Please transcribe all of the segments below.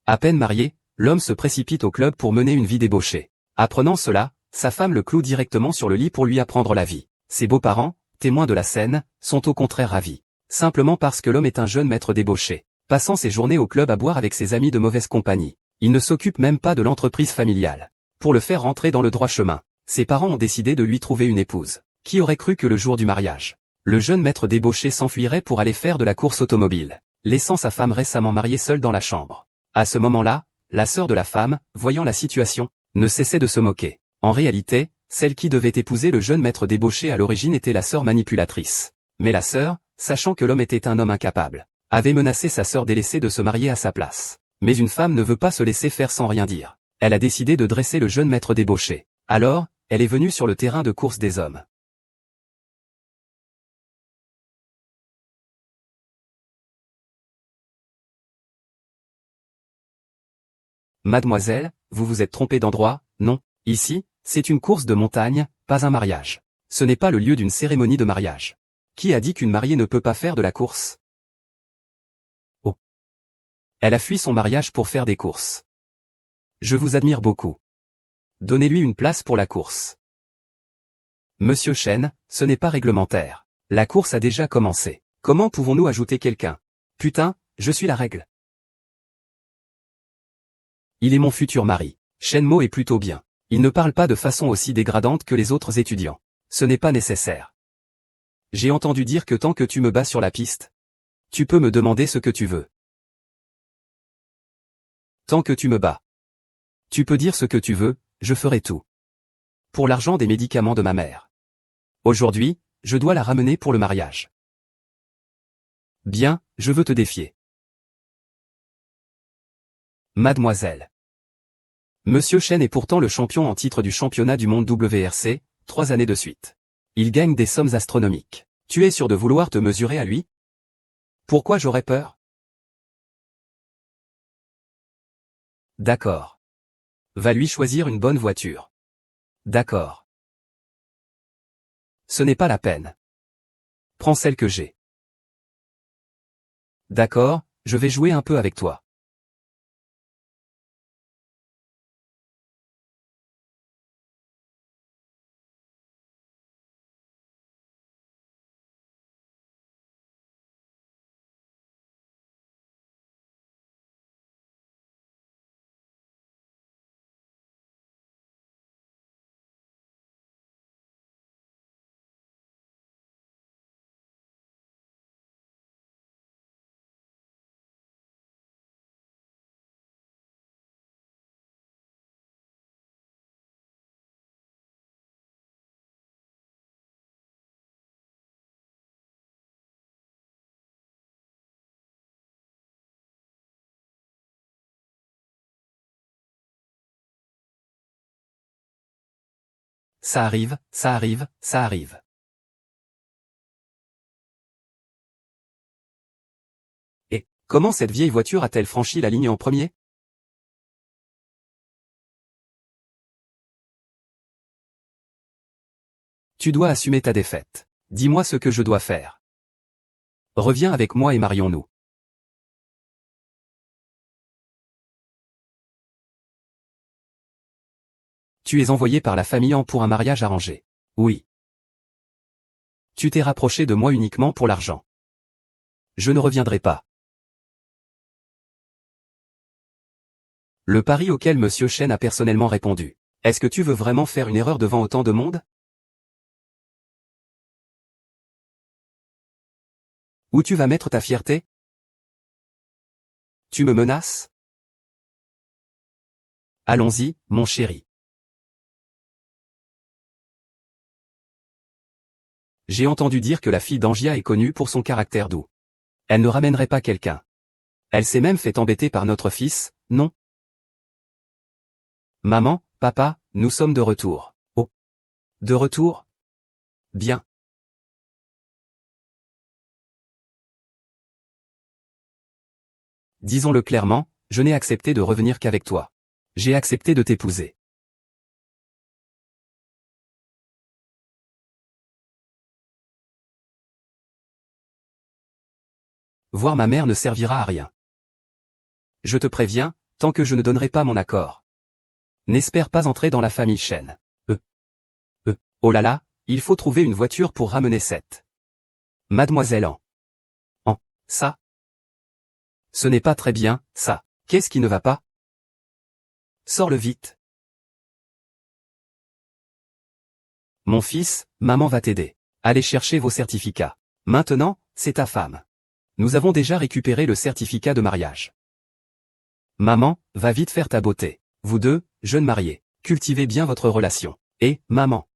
À peine marié, l'homme se précipite au club pour mener une vie débauchée. Apprenant cela, sa femme le cloue directement sur le lit pour lui apprendre la vie. Ses beaux-parents, témoins de la scène, sont au contraire ravis. Simplement parce que l'homme est un jeune maître débauché, passant ses journées au club à boire avec ses amis de mauvaise compagnie. Il ne s'occupe même pas de l'entreprise familiale. Pour le faire rentrer dans le droit chemin, ses parents ont décidé de lui trouver une épouse. Qui aurait cru que le jour du mariage, le jeune maître débauché s'enfuirait pour aller faire de la course automobile, laissant sa femme récemment mariée seule dans la chambre. À ce moment-là, la sœur de la femme, voyant la situation, ne cessait de se moquer. En réalité, celle qui devait épouser le jeune maître débauché à l'origine était la sœur manipulatrice. Mais la sœur, sachant que l'homme était un homme incapable, avait menacé sa sœur délaissée de se marier à sa place. Mais une femme ne veut pas se laisser faire sans rien dire. Elle a décidé de dresser le jeune maître débauché. Alors, elle est venue sur le terrain de course des hommes. Mademoiselle, vous vous êtes trompée d'endroit, non? Ici, c'est une course de montagne, pas un mariage. Ce n'est pas le lieu d'une cérémonie de mariage. Qui a dit qu'une mariée ne peut pas faire de la course? Oh. Elle a fui son mariage pour faire des courses. Je vous admire beaucoup. Donnez-lui une place pour la course. Monsieur Chen, ce n'est pas réglementaire. La course a déjà commencé. Comment pouvons-nous ajouter quelqu'un? Putain, je suis la règle. Il est mon futur mari. Shenmo est plutôt bien. Il ne parle pas de façon aussi dégradante que les autres étudiants. Ce n'est pas nécessaire. J'ai entendu dire que tant que tu me bats sur la piste, tu peux me demander ce que tu veux. Tant que tu me bats, tu peux dire ce que tu veux, je ferai tout. Pour l'argent des médicaments de ma mère. Aujourd'hui, je dois la ramener pour le mariage. Bien, je veux te défier. Mademoiselle. Monsieur Chen est pourtant le champion en titre du championnat du monde WRC, 3 années de suite. Il gagne des sommes astronomiques. Tu es sûr de vouloir te mesurer à lui? Pourquoi j'aurais peur? D'accord. Va lui choisir une bonne voiture. D'accord. Ce n'est pas la peine. Prends celle que j'ai. D'accord, je vais jouer un peu avec toi. Ça arrive, ça arrive, ça arrive. Et, comment cette vieille voiture a-t-elle franchi la ligne en premier? Tu dois assumer ta défaite. Dis-moi ce que je dois faire. Reviens avec moi et marions-nous. Tu es envoyé par la famille en pour un mariage arrangé. Oui. Tu t'es rapproché de moi uniquement pour l'argent. Je ne reviendrai pas. Le pari auquel Monsieur Chen a personnellement répondu. Est-ce que tu veux vraiment faire une erreur devant autant de monde? Où tu vas mettre ta fierté? Tu me menaces? Allons-y, mon chéri. J'ai entendu dire que la fille d'Angia est connue pour son caractère doux. Elle ne ramènerait pas quelqu'un. Elle s'est même fait embêter par notre fils, non? Maman, papa, nous sommes de retour. Oh. De retour? Bien. Disons-le clairement, je n'ai accepté de revenir qu'avec toi. J'ai accepté de t'épouser. Voir ma mère ne servira à rien. Je te préviens, tant que je ne donnerai pas mon accord. N'espère pas entrer dans la famille Chen. Oh là là, il faut trouver une voiture pour ramener cette mademoiselle ça. Ce n'est pas très bien, ça. Qu'est-ce qui ne va pas? Sors-le vite. Mon fils, maman va t'aider. Allez chercher vos certificats. Maintenant, c'est ta femme. Nous avons déjà récupéré le certificat de mariage. Maman, va vite faire ta beauté. Vous deux, jeunes mariés, cultivez bien votre relation. Et, maman.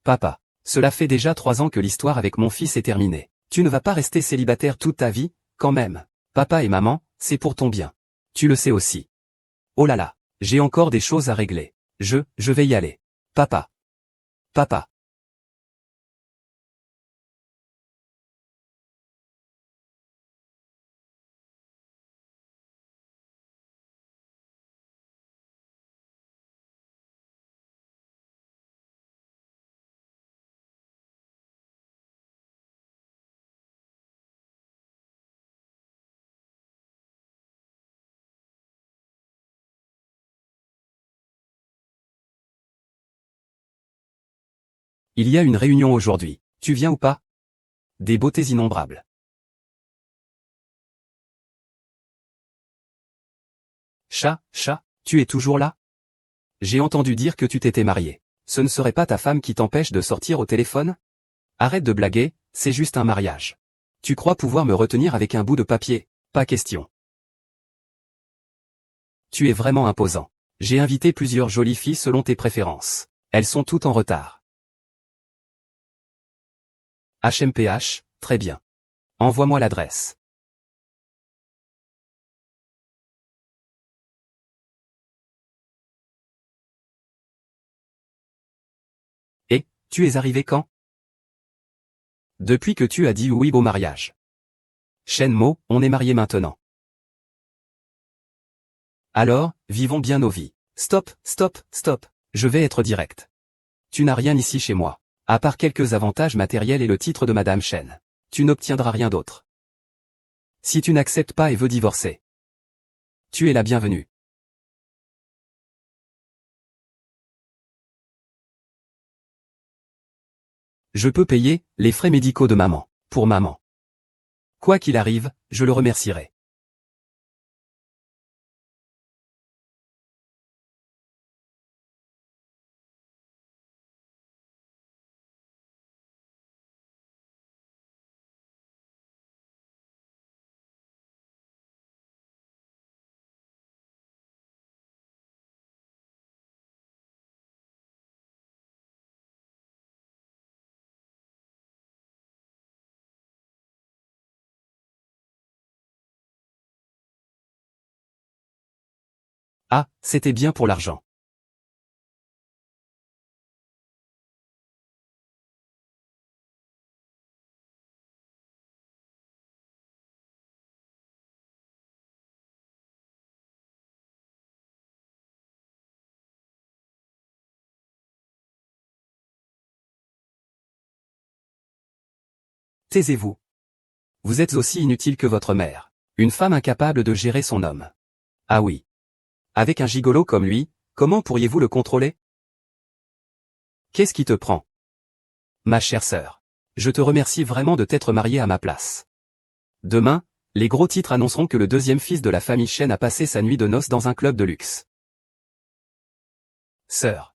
Papa, cela fait déjà 3 ans que l'histoire avec mon fils est terminée. Tu ne vas pas rester célibataire toute ta vie, quand même. Papa et maman, c'est pour ton bien. Tu le sais aussi. Oh là là, j'ai encore des choses à régler. Je vais y aller. Papa. Papa. Il y a une réunion aujourd'hui. Tu viens ou pas? Des beautés innombrables. Chat, tu es toujours là? J'ai entendu dire que tu t'étais marié. Ce ne serait pas ta femme qui t'empêche de sortir au téléphone? Arrête de blaguer, c'est juste un mariage. Tu crois pouvoir me retenir avec un bout de papier? Pas question. Tu es vraiment imposant. J'ai invité plusieurs jolies filles selon tes préférences. Elles sont toutes en retard. HMPH, très bien. Envoie-moi l'adresse. Et, tu es arrivé quand? Depuis que tu as dit oui au mariage. Shenmo, on est mariés maintenant. Alors, vivons bien nos vies. Stop. Je vais être direct. Tu n'as rien ici chez moi. À part quelques avantages matériels et le titre de Madame Chen. Tu n'obtiendras rien d'autre. Si tu n'acceptes pas et veux divorcer, tu es la bienvenue. Je peux payer les frais médicaux de maman, pour maman. Quoi qu'il arrive, je le remercierai. Ah, c'était bien pour l'argent. Taisez-vous. Vous êtes aussi inutile que votre mère. Une femme incapable de gérer son homme. Ah oui. Avec un gigolo comme lui, comment pourriez-vous le contrôler? Qu'est-ce qui te prend? Ma chère sœur. Je te remercie vraiment de t'être mariée à ma place. Demain, les gros titres annonceront que le deuxième fils de la famille Chen a passé sa nuit de noces dans un club de luxe. Sœur.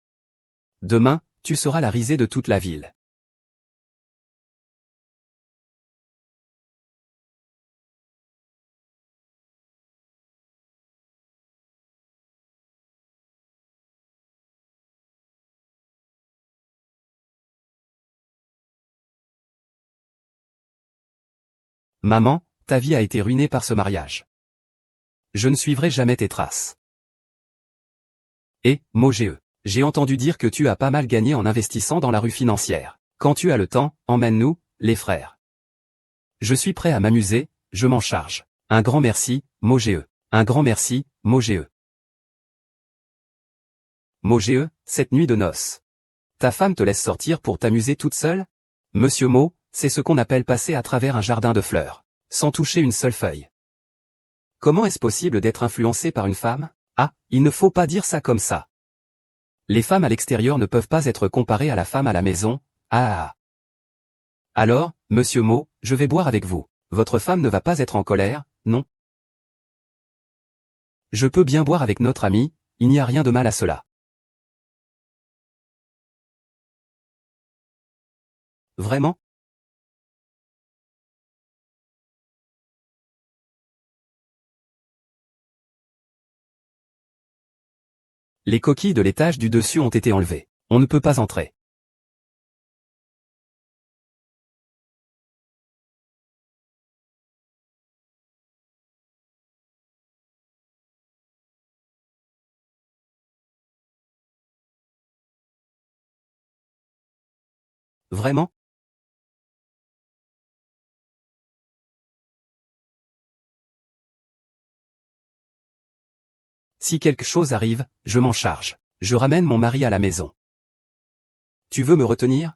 Demain, tu seras la risée de toute la ville. Maman, ta vie a été ruinée par ce mariage. Je ne suivrai jamais tes traces. Et, Moge, j'ai entendu dire que tu as pas mal gagné en investissant dans la rue financière. Quand tu as le temps, emmène-nous, les frères. Je suis prêt à m'amuser, je m'en charge. Un grand merci, Moge. Un grand merci, Moge. Moge, cette nuit de noces. Ta femme te laisse sortir pour t'amuser toute seule? Monsieur Mo, c'est ce qu'on appelle passer à travers un jardin de fleurs. Sans toucher une seule feuille. Comment est-ce possible d'être influencé par une femme? Ah, il ne faut pas dire ça comme ça. Les femmes à l'extérieur ne peuvent pas être comparées à la femme à la maison. Ah. Alors, monsieur Mo, je vais boire avec vous. Votre femme ne va pas être en colère, non? Je peux bien boire avec notre ami, il n'y a rien de mal à cela. Vraiment? Les coquilles de l'étage du dessus ont été enlevées. On ne peut pas entrer. Vraiment? Si quelque chose arrive, je m'en charge. Je ramène mon mari à la maison. Tu veux me retenir?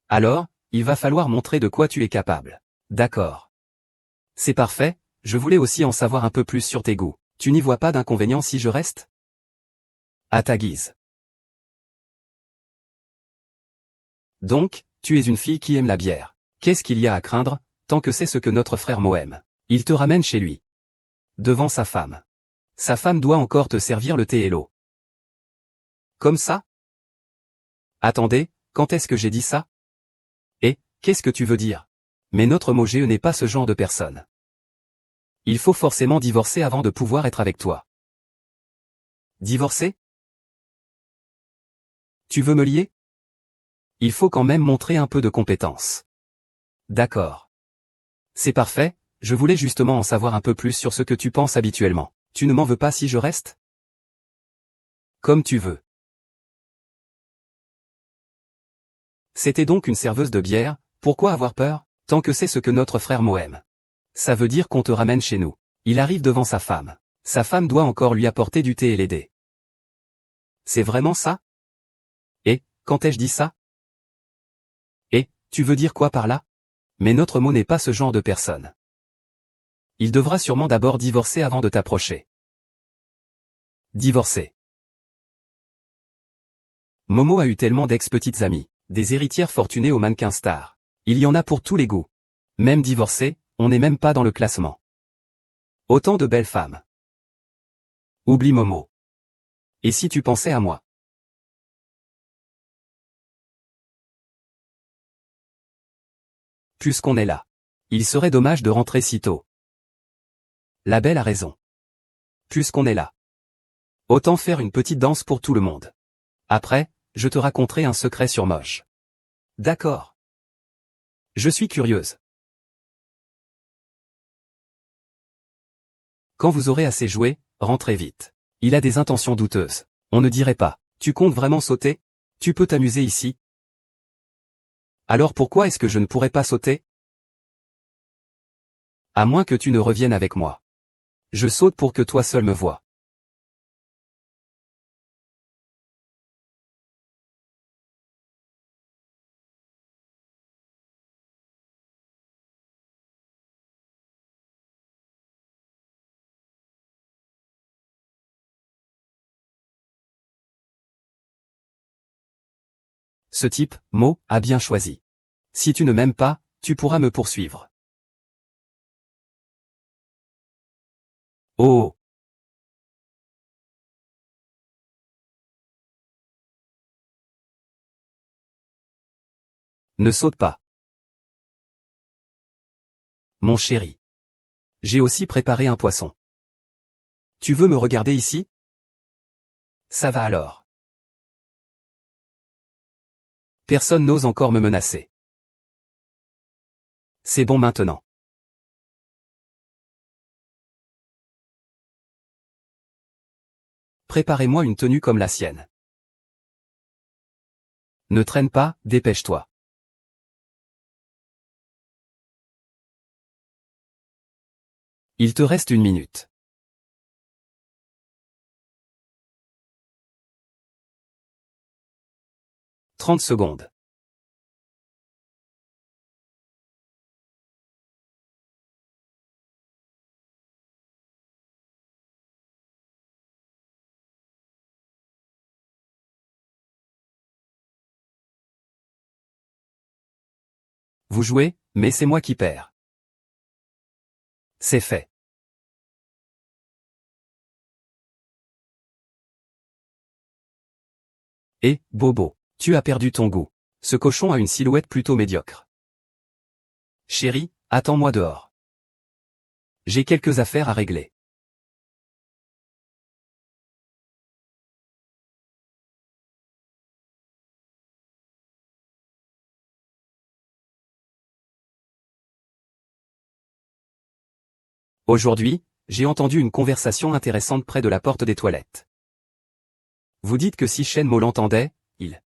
Alors, il va falloir montrer de quoi tu es capable. D'accord. C'est parfait, je voulais aussi en savoir un peu plus sur tes goûts. Tu n'y vois pas d'inconvénient si je reste? À ta guise. Donc, tu es une fille qui aime la bière. Qu'est-ce qu'il y a à craindre, tant que c'est ce que notre frère Mo aime? Il te ramène chez lui. Devant sa femme. Sa femme doit encore te servir le thé et l'eau. Comme ça? Attendez, quand est-ce que j'ai dit ça? Et, qu'est-ce que tu veux dire? Mais notre Mogé n'est pas ce genre de personne. Il faut forcément divorcer avant de pouvoir être avec toi. Divorcer? Tu veux me lier? Il faut quand même montrer un peu de compétence. D'accord. C'est parfait, je voulais justement en savoir un peu plus sur ce que tu penses habituellement. Tu ne m'en veux pas si je reste? Comme tu veux. C'était donc une serveuse de bière, pourquoi avoir peur, tant que c'est ce que notre frère Mo aime? Ça veut dire qu'on te ramène chez nous. Il arrive devant sa femme. Sa femme doit encore lui apporter du thé et l'aider. C'est vraiment ça? Et, quand ai-je dit ça? Et, tu veux dire quoi par là? Mais notre Mo n'est pas ce genre de personne. Il devra sûrement d'abord divorcer avant de t'approcher. Divorcer. Momo a eu tellement d'ex-petites amies, des héritières fortunées aux mannequins stars. Il y en a pour tous les goûts. Même divorcé, on n'est même pas dans le classement. Autant de belles femmes. Oublie Momo. Et si tu pensais à moi? Puisqu'on est là. Il serait dommage de rentrer si tôt. La belle a raison. Puisqu'on est là. Autant faire une petite danse pour tout le monde. Après, je te raconterai un secret sur Moche. D'accord. Je suis curieuse. Quand vous aurez assez joué, rentrez vite. Il a des intentions douteuses. On ne dirait pas. Tu comptes vraiment sauter? Tu peux t'amuser ici. Alors pourquoi est-ce que je ne pourrais pas sauter? À moins que tu ne reviennes avec moi. Je saute pour que toi seul me vois. Ce type, Mo, a bien choisi. Si tu ne m'aimes pas, tu pourras me poursuivre. Oh. Ne saute pas. Mon chéri. J'ai aussi préparé un poisson. Tu veux me regarder ici? Ça va alors. Personne n'ose encore me menacer. C'est bon maintenant. Préparez-moi une tenue comme la sienne. Ne traîne pas, dépêche-toi. Il te reste 1 minute. 30 secondes. Vous jouez, mais c'est moi qui perds. C'est fait. Et, Bobo, tu as perdu ton goût. Ce cochon a une silhouette plutôt médiocre. Chérie, attends-moi dehors. J'ai quelques affaires à régler. Aujourd'hui, j'ai entendu une conversation intéressante près de la porte des toilettes. Vous dites que si Shenmue l'entendait, il...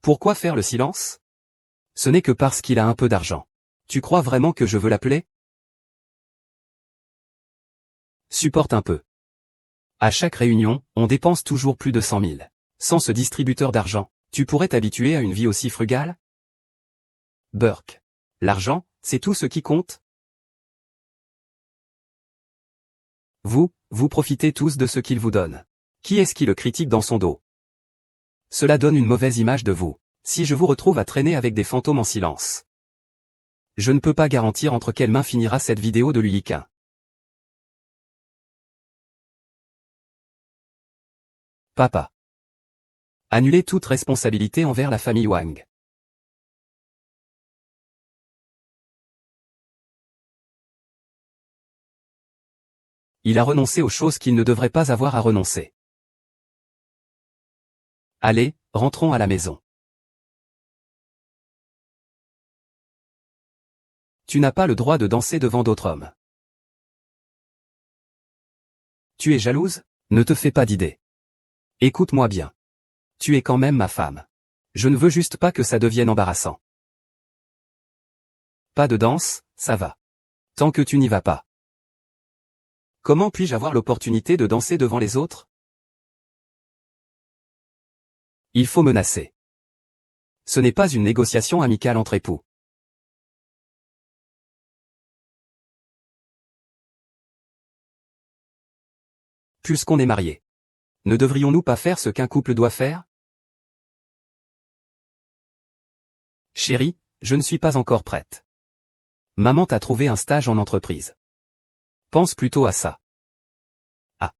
Pourquoi faire le silence? Ce n'est que parce qu'il a un peu d'argent. Tu crois vraiment que je veux l'appeler? Supporte un peu. À chaque réunion, on dépense toujours plus de 100 000. Sans ce distributeur d'argent, tu pourrais t'habituer à une vie aussi frugale? Burke. L'argent, c'est tout ce qui compte? Vous profitez tous de ce qu'il vous donne. Qui est-ce qui le critique dans son dos? Cela donne une mauvaise image de vous. Si je vous retrouve à traîner avec des fantômes en silence. Je ne peux pas garantir entre quelles mains finira cette vidéo de Luliquin. Papa. Annulez toute responsabilité envers la famille Wang. Il a renoncé aux choses qu'il ne devrait pas avoir à renoncer. Allez, rentrons à la maison. Tu n'as pas le droit de danser devant d'autres hommes. Tu es jalouse? Ne te fais pas d'idée. Écoute-moi bien. Tu es quand même ma femme. Je ne veux juste pas que ça devienne embarrassant. Pas de danse, ça va. Tant que tu n'y vas pas. Comment puis-je avoir l'opportunité de danser devant les autres? Il faut menacer. Ce n'est pas une négociation amicale entre époux. Puisqu'on est mariés. Ne devrions-nous pas faire ce qu'un couple doit faire? Chérie, je ne suis pas encore prête. Maman t'a trouvé un stage en entreprise. Pense plutôt à ça. Ah.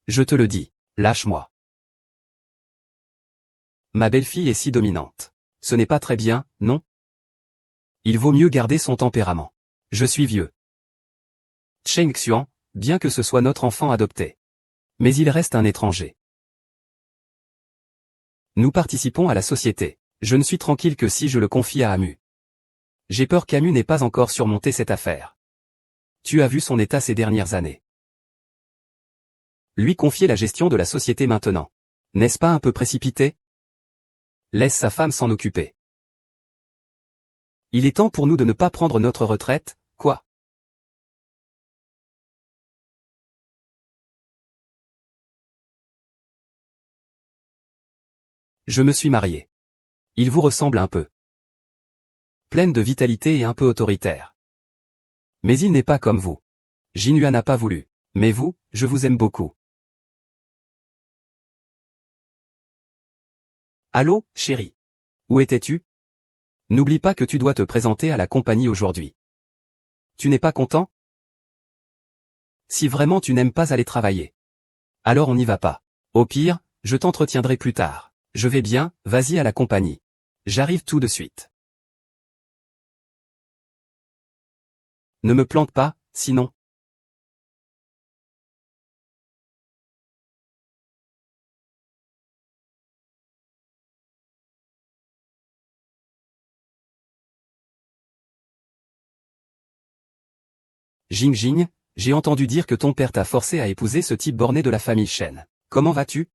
Je te le dis, lâche-moi. Ma belle-fille est si dominante. Ce n'est pas très bien, non? Il vaut mieux garder son tempérament. Je suis vieux. Cheng Xuan, bien que ce soit notre enfant adopté. Mais il reste un étranger. Nous participons à la société. Je ne suis tranquille que si je le confie à Amu. J'ai peur qu'Amu n'ait pas encore surmonté cette affaire. Tu as vu son état ces dernières années. Lui confier la gestion de la société maintenant. N'est-ce pas un peu précipité? Laisse sa femme s'en occuper. Il est temps pour nous de ne pas prendre notre retraite, quoi? Je me suis marié. Il vous ressemble un peu. Pleine de vitalité et un peu autoritaire. Mais il n'est pas comme vous. Jinhua n'a pas voulu. Mais vous, je vous aime beaucoup. Allô, chérie. Où étais-tu? N'oublie pas que tu dois te présenter à la compagnie aujourd'hui. Tu n'es pas content? Si vraiment tu n'aimes pas aller travailler. Alors on n'y va pas. Au pire, je t'entretiendrai plus tard. Je vais bien, vas-y à la compagnie. J'arrive tout de suite. Ne me plante pas, sinon. Jing Jing, j'ai entendu dire que ton père t'a forcé à épouser ce type borné de la famille Shen. Comment vas-tu?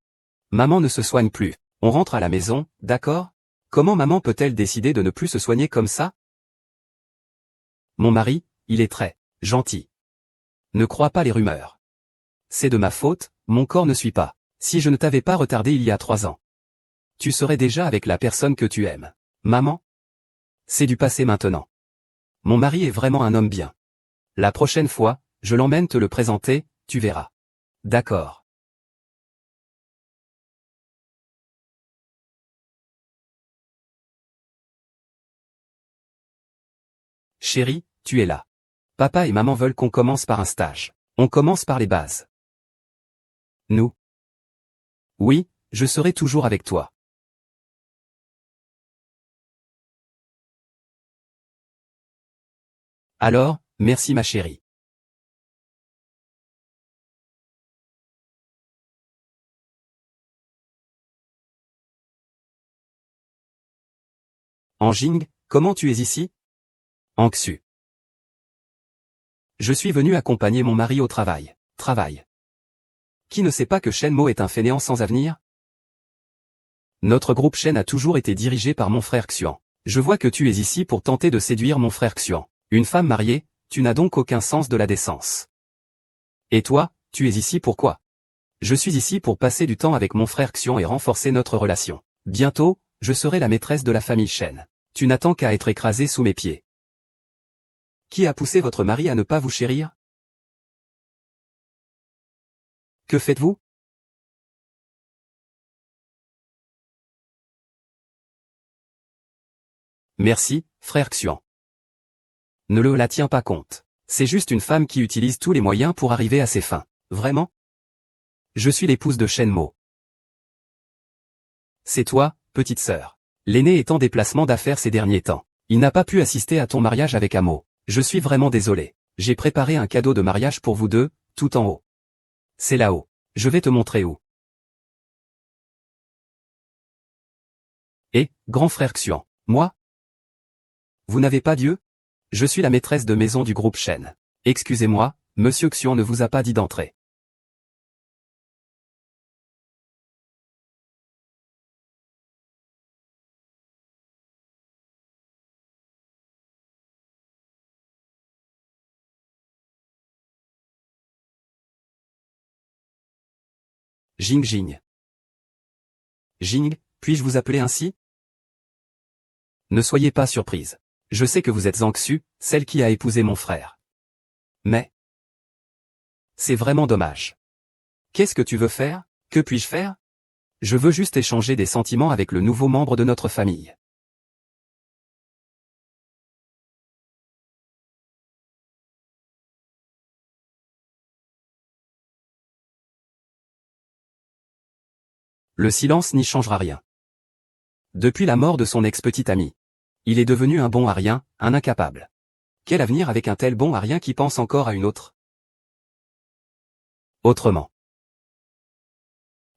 Maman ne se soigne plus. On rentre à la maison, d'accord? Comment maman peut-elle décider de ne plus se soigner comme ça? Mon mari, il est très gentil. Ne crois pas les rumeurs. C'est de ma faute, mon corps ne suit pas. Si je ne t'avais pas retardé il y a 3 ans, tu serais déjà avec la personne que tu aimes. Maman? C'est du passé maintenant. Mon mari est vraiment un homme bien. La prochaine fois, je l'emmène te le présenter, tu verras. D'accord. Chérie, tu es là. Papa et maman veulent qu'on commence par un stage. On commence par les bases. Nous. Oui, je serai toujours avec toi. Alors, merci ma chérie. Anjing, comment tu es ici? Anxu. Je suis venu accompagner mon mari au travail. Travail. Qui ne sait pas que Shenmo est un fainéant sans avenir? Notre groupe Shen a toujours été dirigé par mon frère Xuan. Je vois que tu es ici pour tenter de séduire mon frère Xuan. Une femme mariée, tu n'as donc aucun sens de la décence. Et toi, tu es ici pourquoi? Je suis ici pour passer du temps avec mon frère Xuan et renforcer notre relation. Bientôt, je serai la maîtresse de la famille Shen. Tu n'attends qu'à être écrasé sous mes pieds. Qui a poussé votre mari à ne pas vous chérir? Que faites-vous? Merci, frère Xuan. Ne la tiens pas compte. C'est juste une femme qui utilise tous les moyens pour arriver à ses fins. Vraiment? Je suis l'épouse de Shenmo. C'est toi, petite sœur. L'aîné est en déplacement d'affaires ces derniers temps. Il n'a pas pu assister à ton mariage avec Amo. Je suis vraiment désolé. J'ai préparé un cadeau de mariage pour vous deux, tout en haut. C'est là-haut. Je vais te montrer où. Et, grand frère Xuan, moi? Vous n'avez pas Dieu? Je suis la maîtresse de maison du groupe Shen. Excusez-moi, monsieur Xuan ne vous a pas dit d'entrer. Jing Jing. Jing, puis-je vous appeler ainsi? Ne soyez pas surprise. Je sais que vous êtes Anxu, celle qui a épousé mon frère. Mais... c'est vraiment dommage. Qu'est-ce que tu veux faire? Que puis-je faire? Je veux juste échanger des sentiments avec le nouveau membre de notre famille. Le silence n'y changera rien. Depuis la mort de son ex-petite amie, il est devenu un bon à rien, un incapable. Quel avenir avec un tel bon à rien qui pense encore à une autre? Autrement.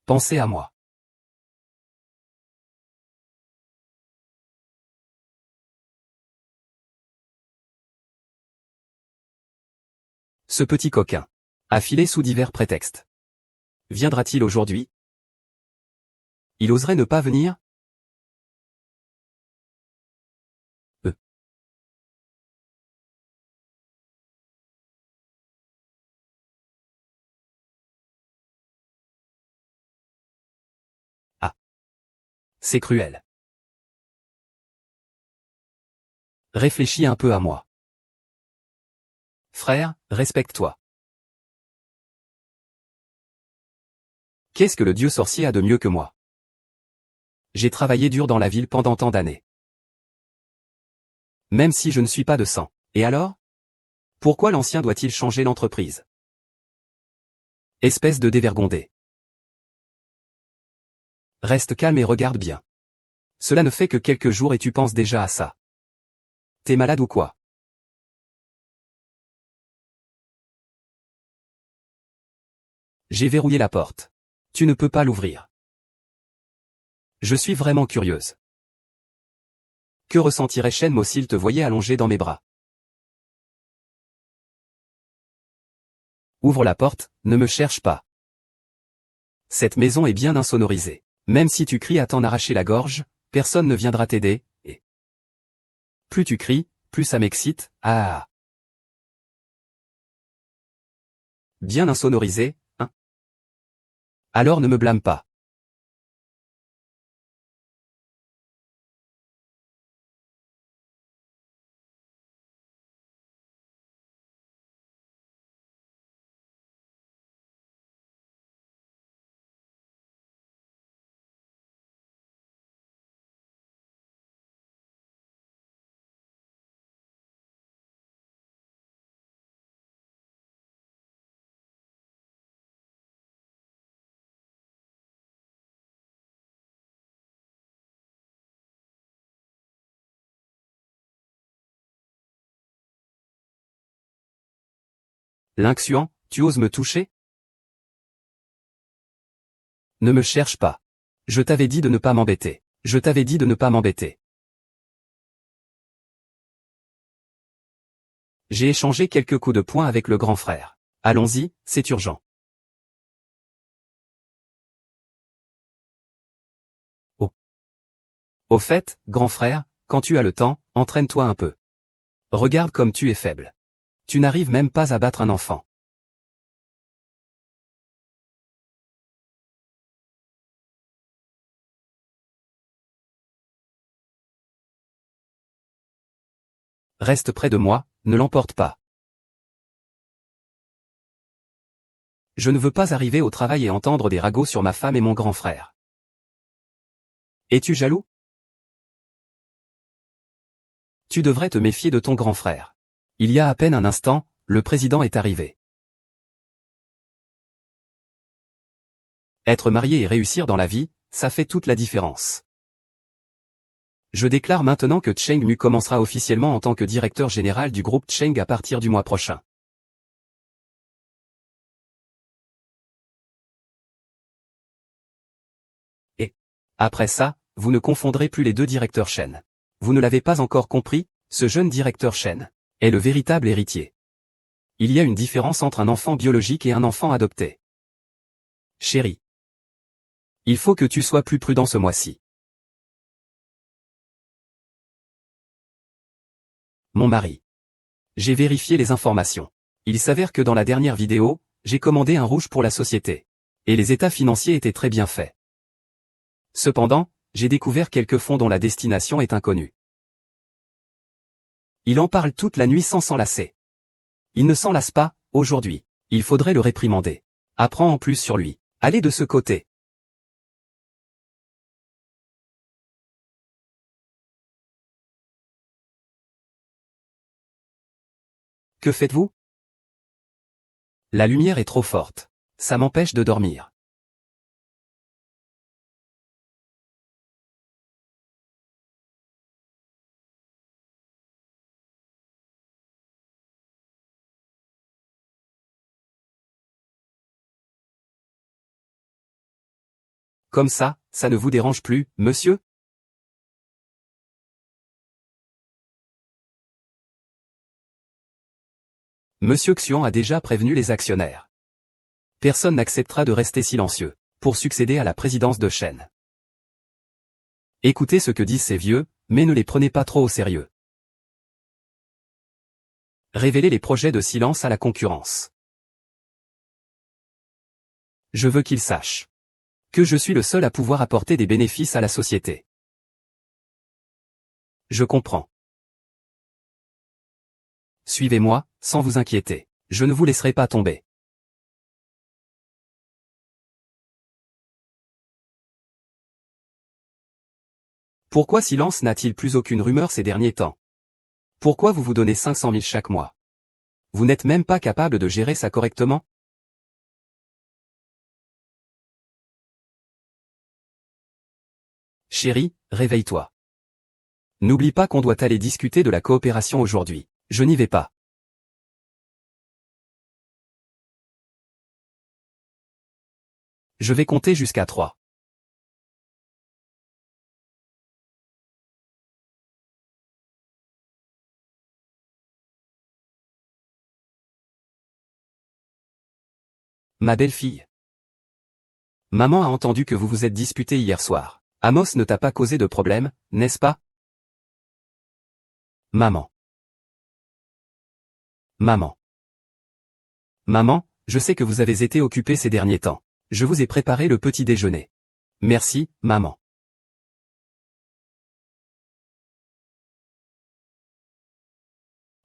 Pensez à moi. Ce petit coquin. Affilé sous divers prétextes. Viendra-t-il aujourd'hui? Il oserait ne pas venir? Euh. Ah. C'est cruel. Réfléchis un peu à moi. Frère, respecte-toi. Qu'est-ce que le dieu sorcier a de mieux que moi? J'ai travaillé dur dans la ville pendant tant d'années. Même si je ne suis pas de sang. Et alors? Pourquoi l'ancien doit-il changer l'entreprise? Espèce de dévergondé. Reste calme et regarde bien. Cela ne fait que quelques jours et tu penses déjà à ça. T'es malade ou quoi? J'ai verrouillé la porte. Tu ne peux pas l'ouvrir. Je suis vraiment curieuse. Que ressentirait Shenmo s'il te voyait allongé dans mes bras? Ouvre la porte, ne me cherche pas. Cette maison est bien insonorisée. Même si tu cries à t'en arracher la gorge, personne ne viendra t'aider, et... plus tu cries, plus ça m'excite, ah. Bien insonorisé, hein? Alors ne me blâme pas. Lynxian, tu oses me toucher? Ne me cherche pas. Je t'avais dit de ne pas m'embêter. Je t'avais dit de ne pas m'embêter. J'ai échangé quelques coups de poing avec le grand frère. Allons-y, c'est urgent. Oh. Au fait, grand frère, quand tu as le temps, entraîne-toi un peu. Regarde comme tu es faible. Tu n'arrives même pas à battre un enfant. Reste près de moi, ne l'emporte pas. Je ne veux pas arriver au travail et entendre des ragots sur ma femme et mon grand frère. Es-tu jaloux? Tu devrais te méfier de ton grand frère. Il y a à peine un instant, le président est arrivé. Être marié et réussir dans la vie, ça fait toute la différence. Je déclare maintenant que Cheng Mu commencera officiellement en tant que directeur général du groupe Cheng à partir du mois prochain. Et, après ça, vous ne confondrez plus les deux directeurs Shen. Vous ne l'avez pas encore compris, ce jeune directeur Shen est le véritable héritier. Il y a une différence entre un enfant biologique et un enfant adopté. Chérie, il faut que tu sois plus prudent ce mois-ci. Mon mari. J'ai vérifié les informations. Il s'avère que dans la dernière vidéo, j'ai commandé un rouge pour la société. Et les états financiers étaient très bien faits. Cependant, j'ai découvert quelques fonds dont la destination est inconnue. Il en parle toute la nuit sans s'en lasser. Il ne s'en lasse pas, aujourd'hui. Il faudrait le réprimander. Apprends en plus sur lui. Allez de ce côté. Que faites-vous? La lumière est trop forte. Ça m'empêche de dormir. Comme ça ne vous dérange plus, monsieur? Monsieur Xian a déjà prévenu les actionnaires. Personne n'acceptera de rester silencieux, pour succéder à la présidence de Shen. Écoutez ce que disent ces vieux, mais ne les prenez pas trop au sérieux. Révélez les projets de silence à la concurrence. Je veux qu'ils sachent que je suis le seul à pouvoir apporter des bénéfices à la société. Je comprends. Suivez-moi, sans vous inquiéter. Je ne vous laisserai pas tomber. Pourquoi Silence n'a-t-il plus aucune rumeur ces derniers temps? Pourquoi vous vous donnez 500 000 chaque mois? Vous n'êtes même pas capable de gérer ça correctement? Chérie, réveille-toi. N'oublie pas qu'on doit aller discuter de la coopération aujourd'hui. Je n'y vais pas. Je vais compter jusqu'à 3. Ma belle-fille. Maman a entendu que vous vous êtes disputé hier soir. Amos ne t'a pas causé de problème, n'est-ce pas? Maman. Maman. Maman, je sais que vous avez été occupée ces derniers temps. Je vous ai préparé le petit déjeuner. Merci, maman.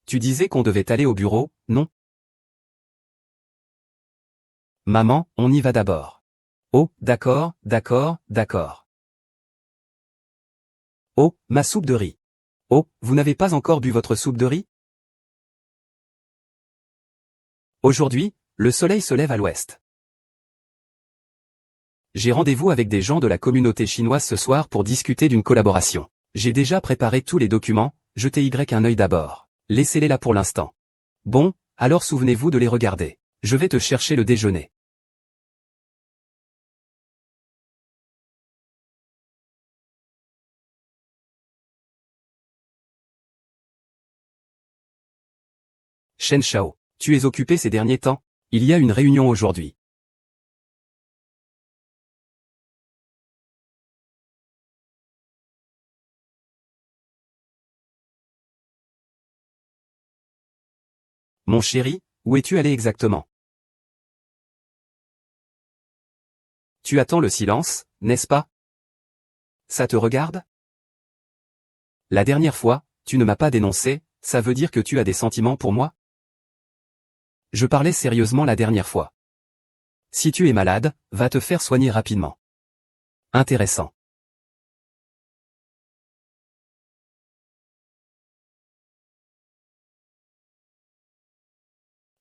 Tu disais qu'on devait aller au bureau, non? Maman, on y va d'abord. Oh, d'accord, d'accord, d'accord. Oh, ma soupe de riz. Oh, vous n'avez pas encore bu votre soupe de riz? Aujourd'hui, le soleil se lève à l'ouest. J'ai rendez-vous avec des gens de la communauté chinoise ce soir pour discuter d'une collaboration. J'ai déjà préparé tous les documents, jetez un œil d'abord. Laissez-les là pour l'instant. Bon, Alors souvenez-vous de les regarder. Je vais te chercher le déjeuner. Shen Shao, tu es occupé ces derniers temps? Il y a une réunion aujourd'hui. Mon chéri, où es-tu allé exactement? Tu attends le silence, n'est-ce pas? Ça te regarde? La dernière fois, tu ne m'as pas dénoncé, ça veut dire que tu as des sentiments pour moi? Je parlais sérieusement la dernière fois. Si tu es malade, va te faire soigner rapidement. Intéressant.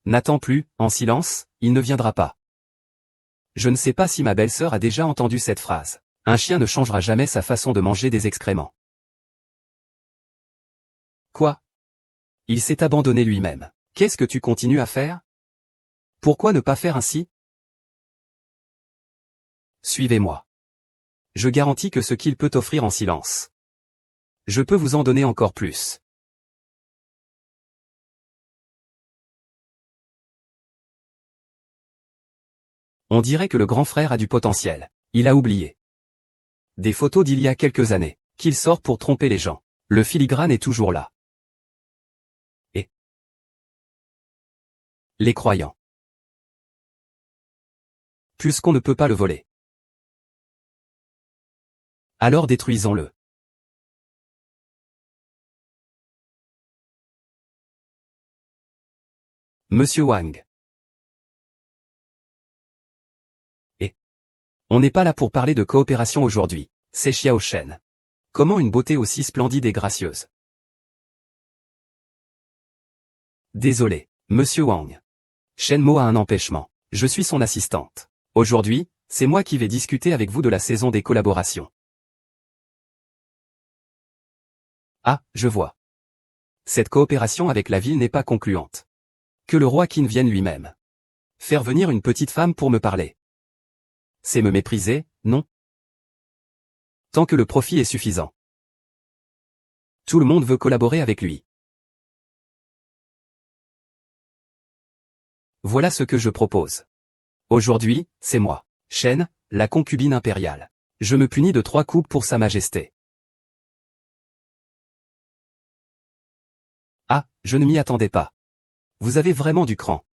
N'attends plus, en silence, il ne viendra pas. Je ne sais pas si ma belle-sœur a déjà entendu cette phrase. Un chien ne changera jamais sa façon de manger des excréments. Quoi? Il s'est abandonné lui-même. Qu'est-ce que tu continues à faire? Pourquoi ne pas faire ainsi? Suivez-moi. Je garantis que ce qu'il peut offrir en silence. Je peux vous en donner encore plus. On dirait que le grand frère a du potentiel. Il a oublié. Des photos d'il y a quelques années, qu'il sort pour tromper les gens. Le filigrane est toujours là. Et les croyants. Puisqu'on ne peut pas le voler. Alors détruisons-le. Monsieur Wang. Et on n'est pas là pour parler de coopération aujourd'hui. C'est Xiao Shen. Comment une beauté aussi splendide et gracieuse? Désolé, Monsieur Wang. Shenmo a un empêchement. Je suis son assistante. Aujourd'hui, c'est moi qui vais discuter avec vous de la saison des collaborations. Ah, je vois. Cette coopération avec la ville n'est pas concluante. Que le roi Qin vienne lui-même. Faire venir une petite femme pour me parler. C'est me mépriser, non? Tant que le profit est suffisant. Tout le monde veut collaborer avec lui. Voilà ce que je propose. Aujourd'hui, c'est moi, Shen, la concubine impériale. Je me punis de 3 coups pour sa majesté. Ah, je ne m'y attendais pas. Vous avez vraiment du cran.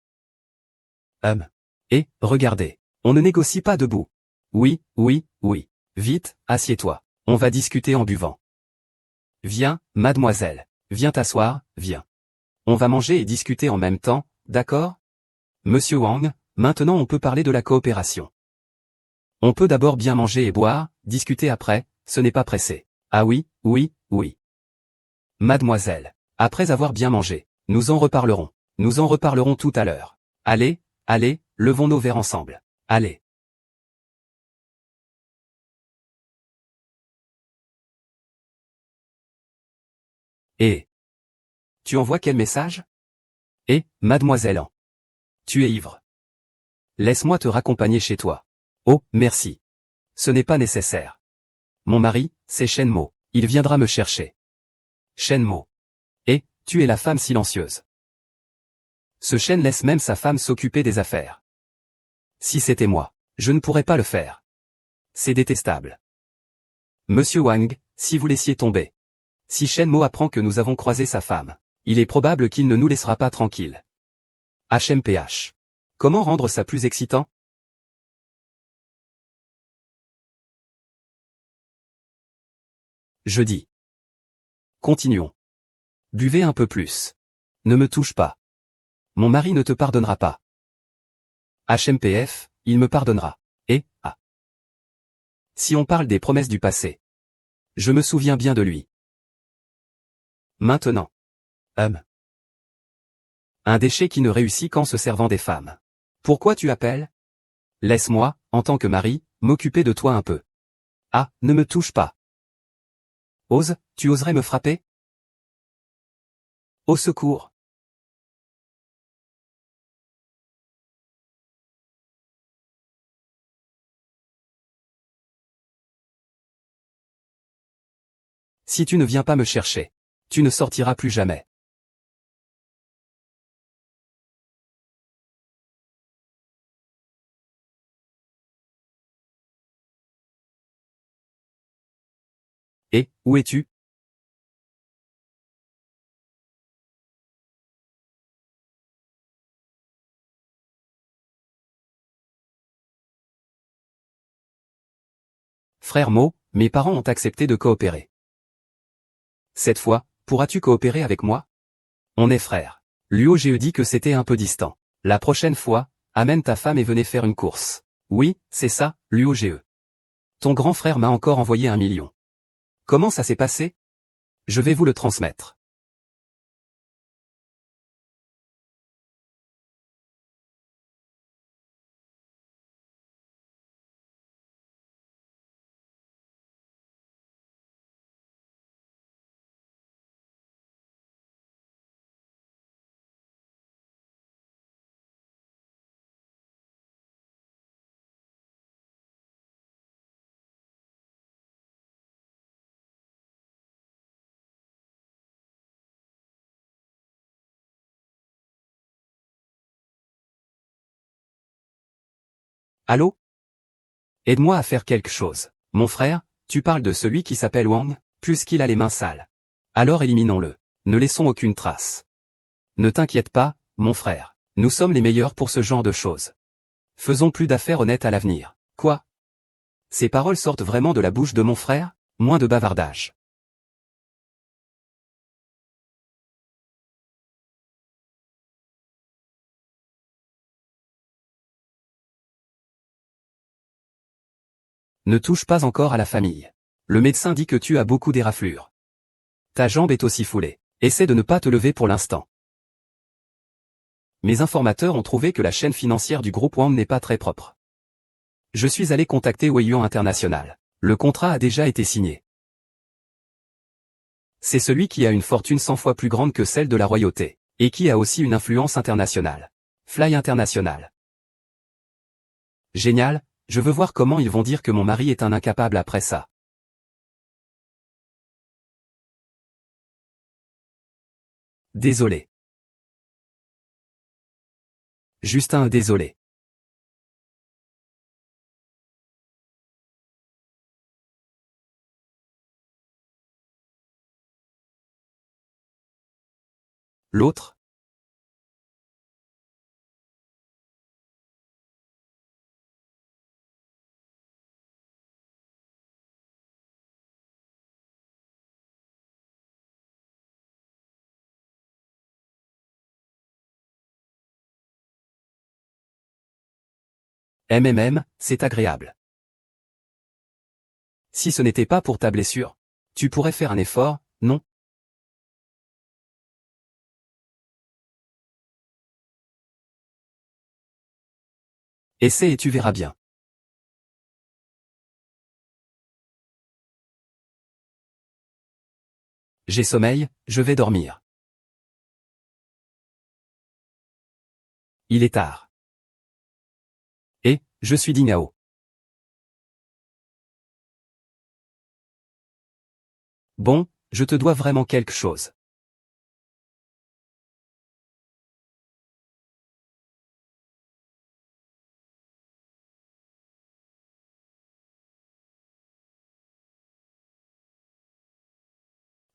Et, regardez, on ne négocie pas debout. Oui, oui, oui. Vite, assieds-toi. On va discuter en buvant. Viens, mademoiselle. Viens t'asseoir, viens. On va manger et discuter en même temps, d'accord? Monsieur Wang, maintenant on peut parler de la coopération. On peut d'abord bien manger et boire, discuter après, ce n'est pas pressé. Ah oui, oui, oui. Mademoiselle, après avoir bien mangé, nous en reparlerons. Nous en reparlerons tout à l'heure. Allez, allez, levons nos verres ensemble. Allez. Et tu envoies quel message? Mademoiselle An. Tu es ivre. Laisse-moi te raccompagner chez toi. Oh, merci. Ce n'est pas nécessaire. Mon mari, c'est Shenmo. Il viendra me chercher. Shenmo. Tu es la femme silencieuse. Ce Shen laisse même sa femme s'occuper des affaires. Si c'était moi, je ne pourrais pas le faire. C'est détestable. Monsieur Wang, si vous laissiez tomber. Si Shenmo apprend que nous avons croisé sa femme, il est probable qu'il ne nous laissera pas tranquilles. HMPH. Comment rendre ça plus excitant? Je dis. Continuons. Buvez un peu plus. Ne me touche pas. Mon mari ne te pardonnera pas. HMPF, il me pardonnera. Si on parle des promesses du passé. Je me souviens bien de lui. Maintenant. Un déchet qui ne réussit qu'en se servant des femmes. Pourquoi tu appelles? Laisse-moi, en tant que mari, m'occuper de toi un peu. Ah, ne me touche pas. Tu oserais me frapper? Au secours. Si tu ne viens pas me chercher, tu ne sortiras plus jamais. Et, où es-tu? Frère Mo, mes parents ont accepté de coopérer. Cette fois, pourras-tu coopérer avec moi? On est frères. L'UOGE dit que c'était un peu distant. La prochaine fois, amène ta femme et venez faire une course. Oui, c'est ça, l'UOGE. Ton grand frère m'a encore envoyé 1 million. Comment ça s'est passé? Je vais vous le transmettre. Allô? Aide-moi à faire quelque chose. Mon frère, tu parles de celui qui s'appelle Wang, puisqu'il a les mains sales. Alors éliminons-le. Ne laissons aucune trace. Ne t'inquiète pas, mon frère. Nous sommes les meilleurs pour ce genre de choses. Faisons plus d'affaires honnêtes à l'avenir. Quoi? Ces paroles sortent vraiment de la bouche de mon frère? Moins de bavardage. Ne touche pas encore à la famille. Le médecin dit que tu as beaucoup d'éraflures. Ta jambe est aussi foulée. Essaie de ne pas te lever pour l'instant. Mes informateurs ont trouvé que la chaîne financière du groupe Wang n'est pas très propre. Je suis allé contacter Weiyuan International. Le contrat a déjà été signé. C'est celui qui a une fortune 100 fois plus grande que celle de la royauté, et qui a aussi une influence internationale. Fly International. Génial, je veux voir comment ils vont dire que mon mari est un incapable après ça. Désolé. Justin, désolé. L'autre? C'est agréable. Si ce n'était pas pour ta blessure, tu pourrais faire un effort, non? Essaie et tu verras bien. J'ai sommeil, je vais dormir. Il est tard. Et, je suis Dingao. Bon, je te dois vraiment quelque chose.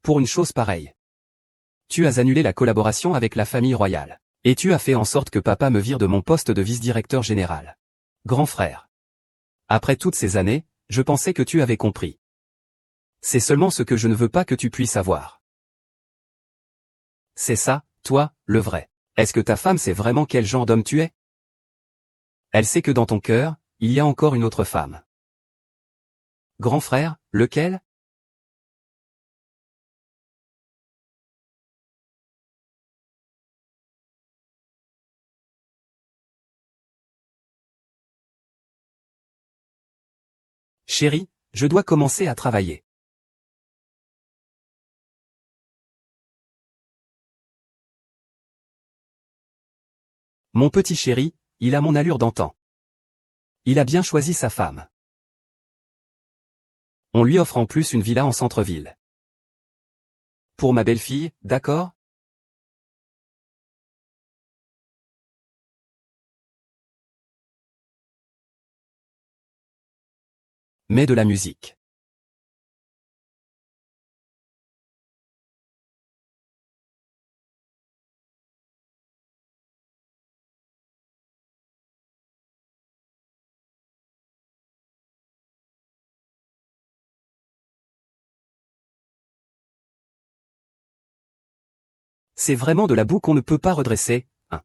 Pour une chose pareille. Tu as annulé la collaboration avec la famille royale. Et tu as fait en sorte que papa me vire de mon poste de vice-directeur général. Grand frère. Après toutes ces années, je pensais que tu avais compris. C'est seulement ce que je ne veux pas que tu puisses savoir. C'est ça, toi, le vrai. Est-ce que ta femme sait vraiment quel genre d'homme tu es? Elle sait que dans ton cœur, il y a encore une autre femme. Grand frère, lequel? Chérie, je dois commencer à travailler. Mon petit chéri, il a mon allure d'antan. Il a bien choisi sa femme. On lui offre en plus une villa en centre-ville. Pour ma belle-fille, d'accord? Mets de la musique. C'est vraiment de la boue qu'on ne peut pas redresser, hein.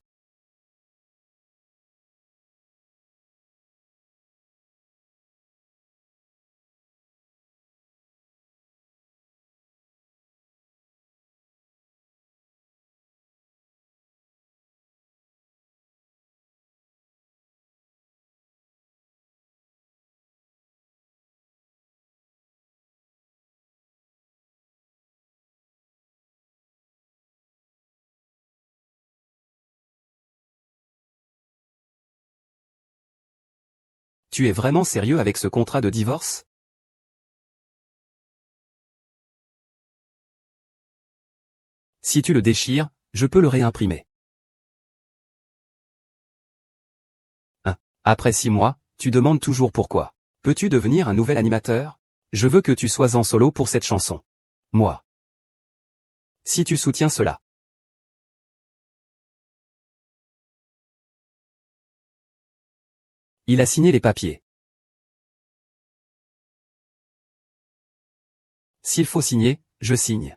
Tu es vraiment sérieux avec ce contrat de divorce? Si tu le déchires, je peux le réimprimer. Hein. Après 6 mois, tu demandes toujours pourquoi. Peux-tu devenir un nouvel animateur? Je veux que tu sois en solo pour cette chanson. Moi. Si tu soutiens cela. Il a signé les papiers. S'il faut signer, je signe.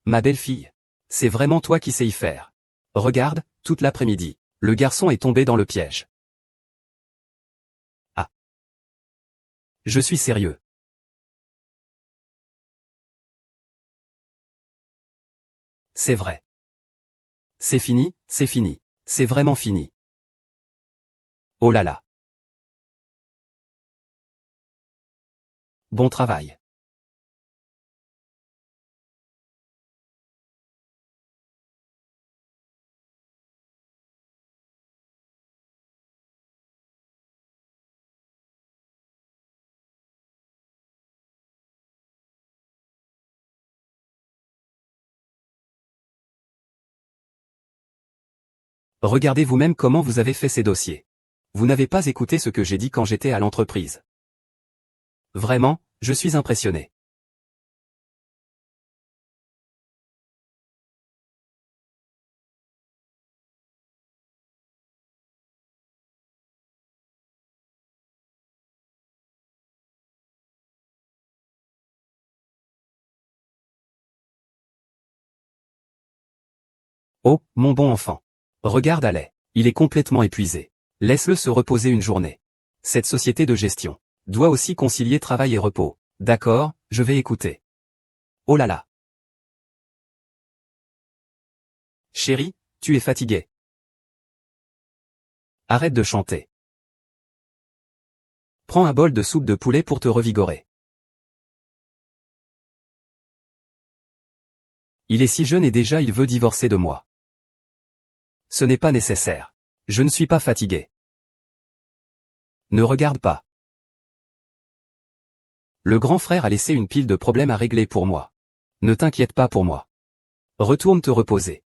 Ma belle-fille. C'est vraiment toi qui sais y faire. Regarde, toute l'après-midi, le garçon est tombé dans le piège. Ah. Je suis sérieux. C'est vrai. C'est fini, c'est fini. C'est vraiment fini. Oh là là. Bon travail. Regardez vous-même comment vous avez fait ces dossiers. Vous n'avez pas écouté ce que j'ai dit quand j'étais à l'entreprise. Vraiment, je suis impressionné. Oh, mon bon enfant. Regarde Allais. Il est complètement épuisé. Laisse-le se reposer une journée. Cette société de gestion doit aussi concilier travail et repos. D'accord, je vais écouter. Oh là là. Chérie, tu es fatiguée. Arrête de chanter. Prends un bol de soupe de poulet pour te revigorer. Il est si jeune et déjà il veut divorcer de moi. Ce n'est pas nécessaire. Je ne suis pas fatigué. Ne regarde pas. Le grand frère a laissé une pile de problèmes à régler pour moi. Ne t'inquiète pas pour moi. Retourne te reposer.